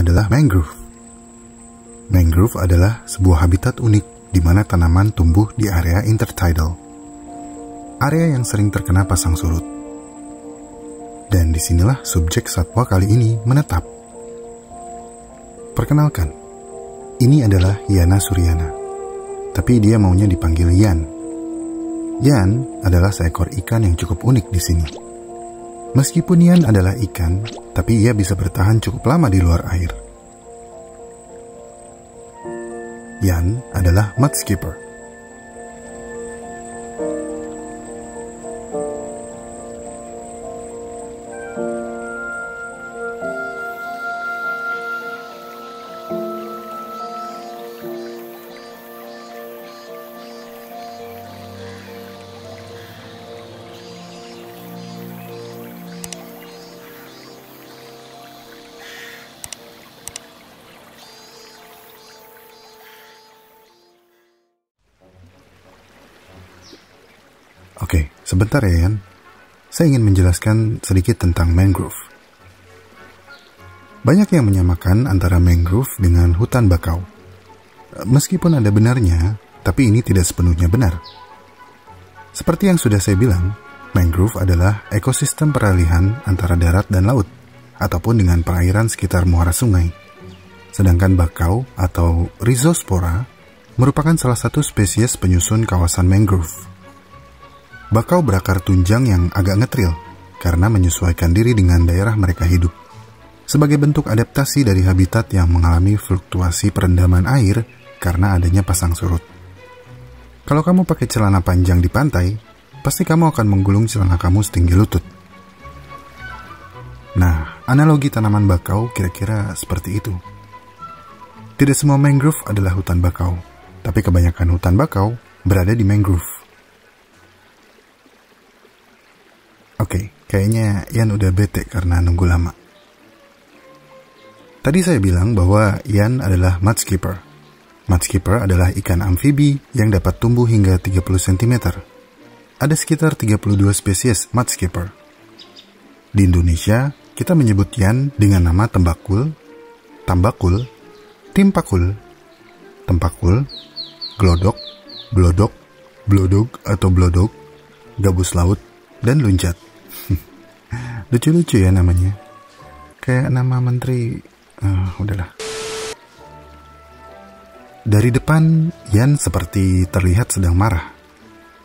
adalah mangrove. Mangrove adalah sebuah habitat unik di mana tanaman tumbuh di area intertidal, area yang sering terkena pasang surut. Dan disinilah subjek satwa kali ini menetap. Perkenalkan, ini adalah Yana Suryana, tapi dia maunya dipanggil Yan. Yan adalah seekor ikan yang cukup unik di sini. Meskipun Yan adalah ikan, tapi ia bisa bertahan cukup lama di luar air. Yan adalah mudskipper. Oke, sebentar ya Yan. Saya ingin menjelaskan sedikit tentang mangrove. Banyak yang menyamakan antara mangrove dengan hutan bakau. Meskipun ada benarnya, tapi ini tidak sepenuhnya benar. Seperti yang sudah saya bilang, mangrove adalah ekosistem peralihan antara darat dan laut, ataupun dengan perairan sekitar muara sungai. Sedangkan bakau atau Rhizospora merupakan salah satu spesies penyusun kawasan mangrove. Bakau berakar tunjang yang agak ngetril karena menyesuaikan diri dengan daerah mereka hidup. Sebagai bentuk adaptasi dari habitat yang mengalami fluktuasi perendaman air karena adanya pasang surut. Kalau kamu pakai celana panjang di pantai, pasti kamu akan menggulung celana kamu setinggi lutut. Nah, analogi tanaman bakau kira-kira seperti itu. Tidak semua mangrove adalah hutan bakau, tapi kebanyakan hutan bakau berada di mangrove. Oke, kayaknya Yan udah bete karena nunggu lama. Tadi saya bilang bahwa Yan adalah mudskipper. Mudskipper adalah ikan amfibi yang dapat tumbuh hingga 30 cm. Ada sekitar 32 spesies mudskipper. Di Indonesia, kita menyebut Yan dengan nama tembakul, tambakul, timpakul, tempakul, glodok, blodok, blodog atau blodog, gabus laut, dan luncat. Lucu-lucu ya namanya. Kayak nama menteri. Udahlah. Dari depan, Yan seperti terlihat sedang marah.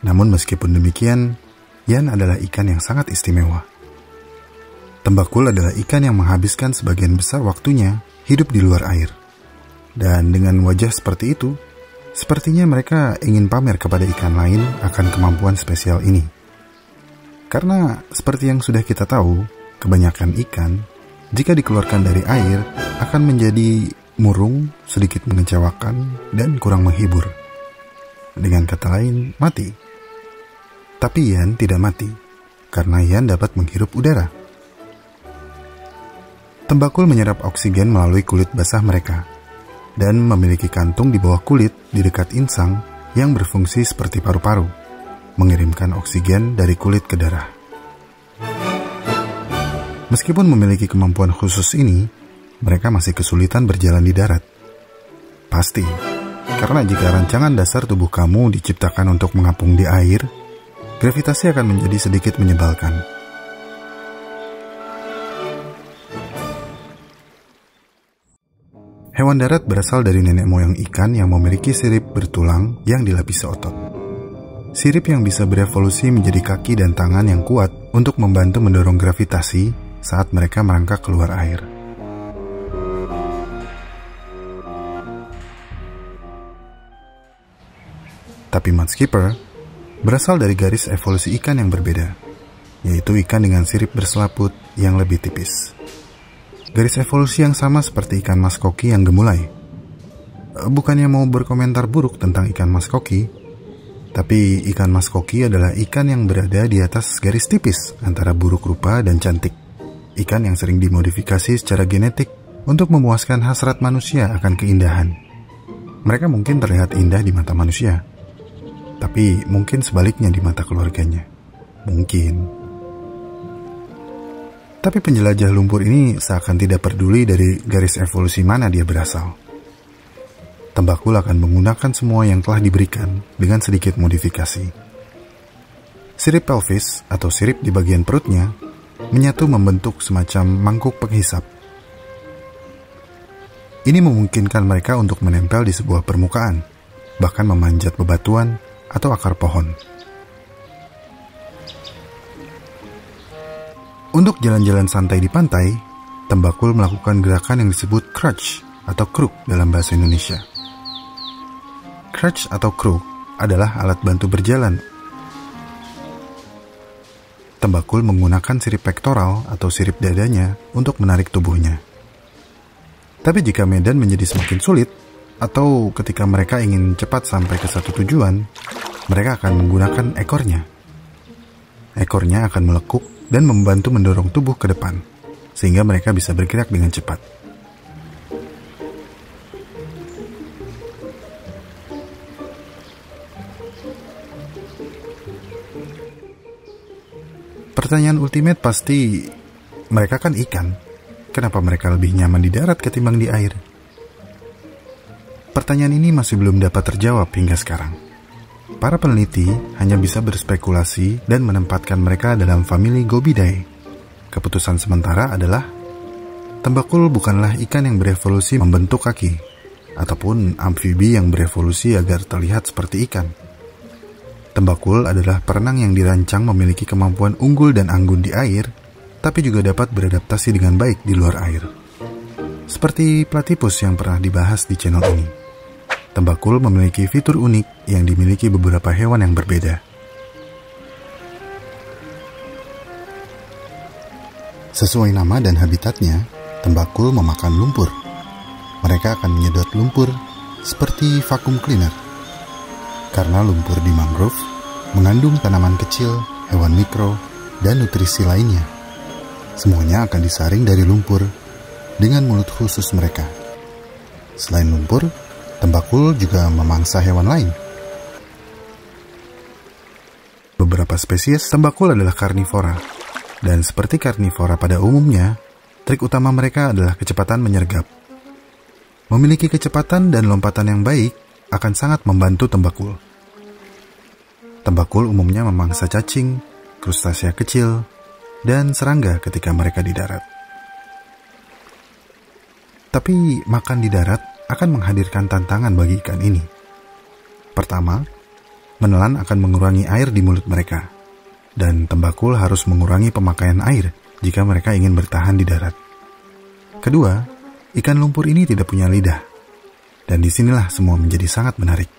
Namun meskipun demikian, Yan adalah ikan yang sangat istimewa. Tembakul adalah ikan yang menghabiskan sebagian besar waktunya hidup di luar air. Dan dengan wajah seperti itu, sepertinya mereka ingin pamer kepada ikan lain akan kemampuan spesial ini. Karena seperti yang sudah kita tahu, kebanyakan ikan, jika dikeluarkan dari air, akan menjadi murung, sedikit mengecewakan, dan kurang menghibur. Dengan kata lain, mati. Tapi Yan tidak mati, karena Yan dapat menghirup udara. Tembakul menyerap oksigen melalui kulit basah mereka, dan memiliki kantung di bawah kulit di dekat insang yang berfungsi seperti paru-paru, mengirimkan oksigen dari kulit ke darah. Meskipun memiliki kemampuan khusus ini, mereka masih kesulitan berjalan di darat. Pasti, karena jika rancangan dasar tubuh kamu diciptakan untuk mengapung di air, gravitasi akan menjadi sedikit menyebalkan. Hewan darat berasal dari nenek moyang ikan yang memiliki sirip bertulang yang dilapisi otot. Sirip yang bisa berevolusi menjadi kaki dan tangan yang kuat untuk membantu mendorong gravitasi saat mereka merangkak keluar air. Tapi mudskipper berasal dari garis evolusi ikan yang berbeda, yaitu ikan dengan sirip berselaput yang lebih tipis. Garis evolusi yang sama seperti ikan mas koki yang gemulai. Bukannya mau berkomentar buruk tentang ikan mas koki, tapi ikan mas koki adalah ikan yang berada di atas garis tipis antara buruk rupa dan cantik. Ikan yang sering dimodifikasi secara genetik untuk memuaskan hasrat manusia akan keindahan. Mereka mungkin terlihat indah di mata manusia, tapi mungkin sebaliknya di mata keluarganya. Mungkin. Tapi penjelajah lumpur ini seakan tidak peduli dari garis evolusi mana dia berasal. Tembakul akan menggunakan semua yang telah diberikan dengan sedikit modifikasi. Sirip pelvis atau sirip di bagian perutnya menyatu membentuk semacam mangkuk penghisap. Ini memungkinkan mereka untuk menempel di sebuah permukaan, bahkan memanjat bebatuan atau akar pohon. Untuk jalan-jalan santai di pantai, tembakul melakukan gerakan yang disebut crutch atau kruk dalam bahasa Indonesia. Crutch atau kruk adalah alat bantu berjalan. Tembakul menggunakan sirip pektoral atau sirip dadanya untuk menarik tubuhnya. Tapi jika medan menjadi semakin sulit, atau ketika mereka ingin cepat sampai ke satu tujuan, mereka akan menggunakan ekornya. Ekornya akan melekuk dan membantu mendorong tubuh ke depan, sehingga mereka bisa bergerak dengan cepat. Pertanyaan ultimate pasti, mereka kan ikan. Kenapa mereka lebih nyaman di darat ketimbang di air? Pertanyaan ini masih belum dapat terjawab hingga sekarang. Para peneliti hanya bisa berspekulasi dan menempatkan mereka dalam famili Gobiidae. Keputusan sementara adalah, tembakul bukanlah ikan yang berevolusi membentuk kaki, ataupun amfibi yang berevolusi agar terlihat seperti ikan. Tembakul adalah perenang yang dirancang memiliki kemampuan unggul dan anggun di air, tapi juga dapat beradaptasi dengan baik di luar air. Seperti platypus yang pernah dibahas di channel ini, tembakul memiliki fitur unik yang dimiliki beberapa hewan yang berbeda. Sesuai nama dan habitatnya, tembakul memakan lumpur. Mereka akan menyedot lumpur seperti vacuum cleaner. Karena lumpur di mangrove mengandung tanaman kecil, hewan mikro, dan nutrisi lainnya. Semuanya akan disaring dari lumpur dengan mulut khusus mereka. Selain lumpur, tembakul juga memangsa hewan lain. Beberapa spesies tembakul adalah karnivora, dan seperti karnivora pada umumnya, trik utama mereka adalah kecepatan menyergap. Memiliki kecepatan dan lompatan yang baik akan sangat membantu tembakul. Tembakul umumnya memangsa cacing, krustasea kecil, dan serangga ketika mereka di darat. Tapi makan di darat akan menghadirkan tantangan bagi ikan ini. Pertama, menelan akan mengurangi air di mulut mereka, dan tembakul harus mengurangi pemakaian air jika mereka ingin bertahan di darat. Kedua, ikan lumpur ini tidak punya lidah, dan disinilah semua menjadi sangat menarik.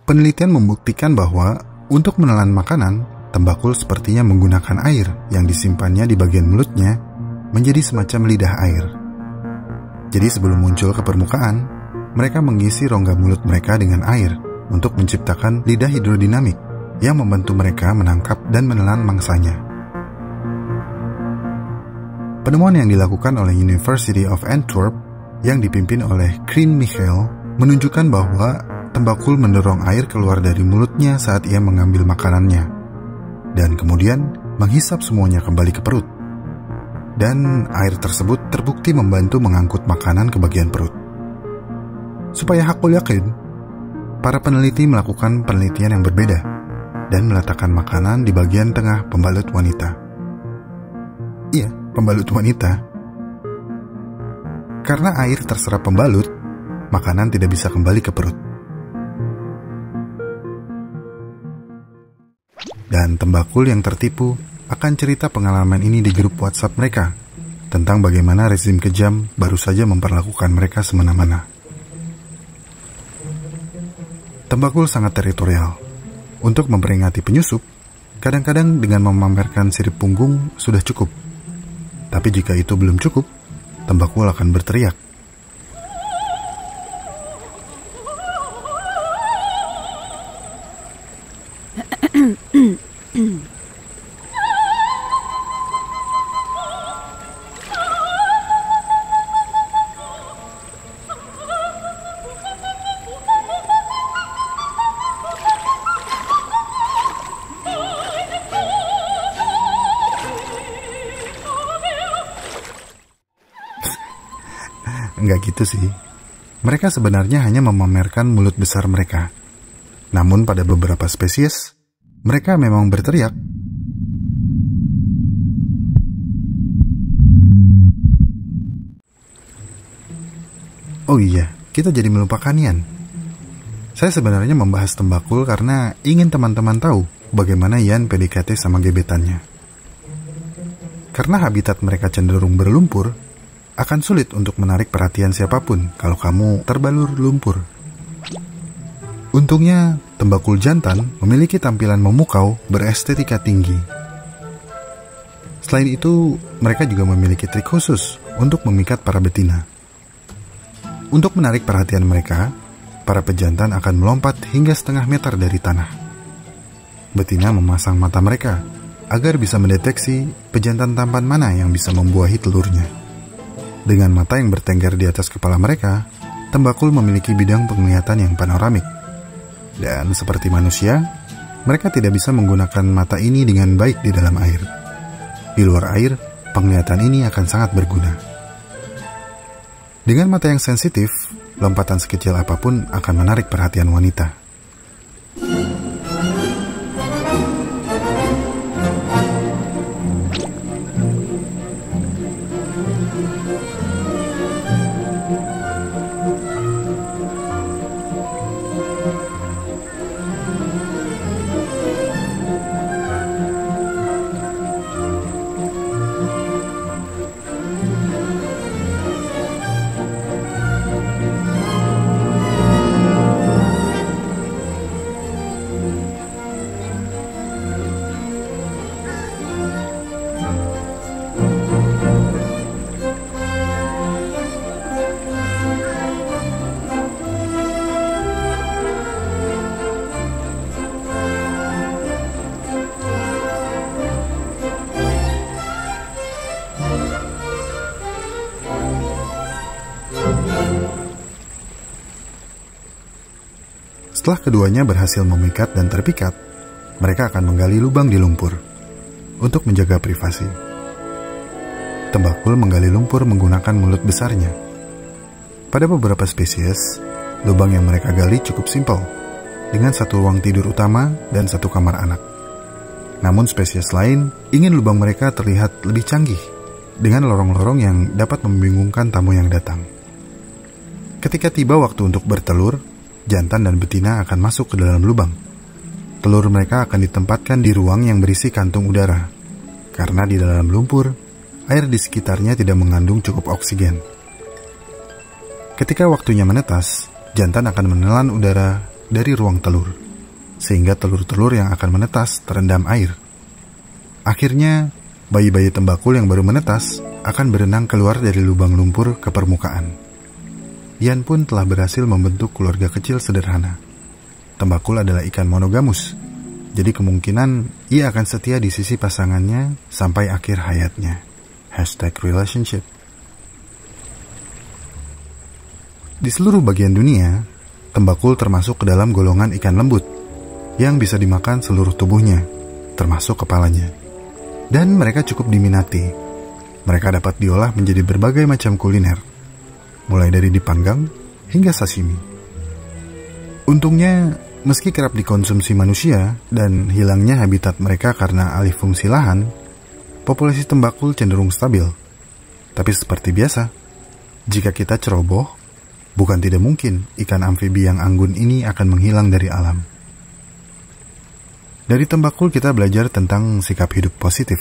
Penelitian membuktikan bahwa untuk menelan makanan, tembakul sepertinya menggunakan air yang disimpannya di bagian mulutnya menjadi semacam lidah air. Jadi sebelum muncul ke permukaan, mereka mengisi rongga mulut mereka dengan air untuk menciptakan lidah hidrodinamik yang membantu mereka menangkap dan menelan mangsanya. Penemuan yang dilakukan oleh University of Antwerp yang dipimpin oleh Krijn Michael menunjukkan bahwa tembakul mendorong air keluar dari mulutnya saat ia mengambil makanannya, dan kemudian menghisap semuanya kembali ke perut. Dan air tersebut terbukti membantu mengangkut makanan ke bagian perut. Supaya hakul yakin, para peneliti melakukan penelitian yang berbeda dan meletakkan makanan di bagian tengah pembalut wanita. Iya, pembalut wanita. Karena air terserap pembalut, makanan tidak bisa kembali ke perut. Dan tembakul yang tertipu akan cerita pengalaman ini di grup WhatsApp mereka tentang bagaimana rezim kejam baru saja memperlakukan mereka semena-mena. Tembakul sangat teritorial. Untuk memperingati penyusup, kadang-kadang dengan memamerkan sirip punggung sudah cukup. Tapi jika itu belum cukup, tembakul akan berteriak. nggak gitu sih. Mereka sebenarnya hanya memamerkan mulut besar mereka. Namun pada beberapa spesies, mereka memang berteriak. Oh iya, kita jadi melupakan Yan. Saya sebenarnya membahas tembakul karena ingin teman-teman tahu bagaimana Yan PDKT sama gebetannya. Karena habitat mereka cenderung berlumpur, akan sulit untuk menarik perhatian siapapun kalau kamu terbalur lumpur. Untungnya, tembakul jantan memiliki tampilan memukau berestetika tinggi. Selain itu, mereka juga memiliki trik khusus untuk memikat para betina. Untuk menarik perhatian mereka, para pejantan akan melompat hingga setengah meter dari tanah. Betina memasang mata mereka agar bisa mendeteksi pejantan tampan mana yang bisa membuahi telurnya. Dengan mata yang bertengger di atas kepala mereka, tembakul memiliki bidang penglihatan yang panoramik. Dan seperti manusia, mereka tidak bisa menggunakan mata ini dengan baik di dalam air. Di luar air, penglihatan ini akan sangat berguna. Dengan mata yang sensitif, lompatan sekecil apapun akan menarik perhatian wanita. Setelah keduanya berhasil memikat dan terpikat, mereka akan menggali lubang di lumpur untuk menjaga privasi. Tembakul menggali lumpur menggunakan mulut besarnya. Pada beberapa spesies, lubang yang mereka gali cukup simpel, dengan satu ruang tidur utama dan satu kamar anak. Namun spesies lain ingin lubang mereka terlihat lebih canggih, dengan lorong-lorong yang dapat membingungkan tamu yang datang. Ketika tiba waktu untuk bertelur, jantan dan betina akan masuk ke dalam lubang. Telur mereka akan ditempatkan di ruang yang berisi kantung udara, karena di dalam lumpur, air di sekitarnya tidak mengandung cukup oksigen. Ketika waktunya menetas, jantan akan menelan udara dari ruang telur, sehingga telur-telur yang akan menetas terendam air. Akhirnya, bayi-bayi tembakul yang baru menetas akan berenang keluar dari lubang lumpur ke permukaan. Yan pun telah berhasil membentuk keluarga kecil sederhana. Tembakul adalah ikan monogamus, jadi kemungkinan ia akan setia di sisi pasangannya sampai akhir hayatnya. #relationship. Di seluruh bagian dunia, tembakul termasuk ke dalam golongan ikan lembut yang bisa dimakan seluruh tubuhnya, termasuk kepalanya. Dan mereka cukup diminati. Mereka dapat diolah menjadi berbagai macam kuliner, mulai dari dipanggang hingga sashimi. Untungnya, meski kerap dikonsumsi manusia dan hilangnya habitat mereka karena alih fungsi lahan, populasi tembakul cenderung stabil. Tapi seperti biasa, jika kita ceroboh, bukan tidak mungkin ikan amfibi yang anggun ini akan menghilang dari alam. Dari tembakul kita belajar tentang sikap hidup positif.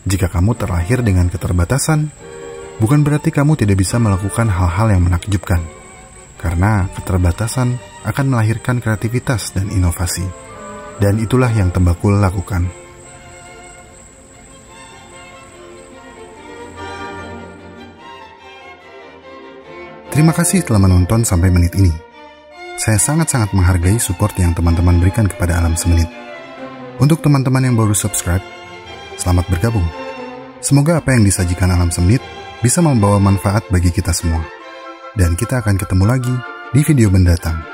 Jika kamu terlahir dengan keterbatasan, bukan berarti kamu tidak bisa melakukan hal-hal yang menakjubkan, karena keterbatasan akan melahirkan kreativitas dan inovasi. Dan itulah yang tembakul lakukan. Terima kasih telah menonton sampai menit ini. Saya sangat-sangat menghargai support yang teman-teman berikan kepada Alam Semenit. Untuk teman-teman yang baru subscribe, selamat bergabung. Semoga apa yang disajikan Alam Semenit bisa membawa manfaat bagi kita semua. Dan kita akan ketemu lagi di video mendatang.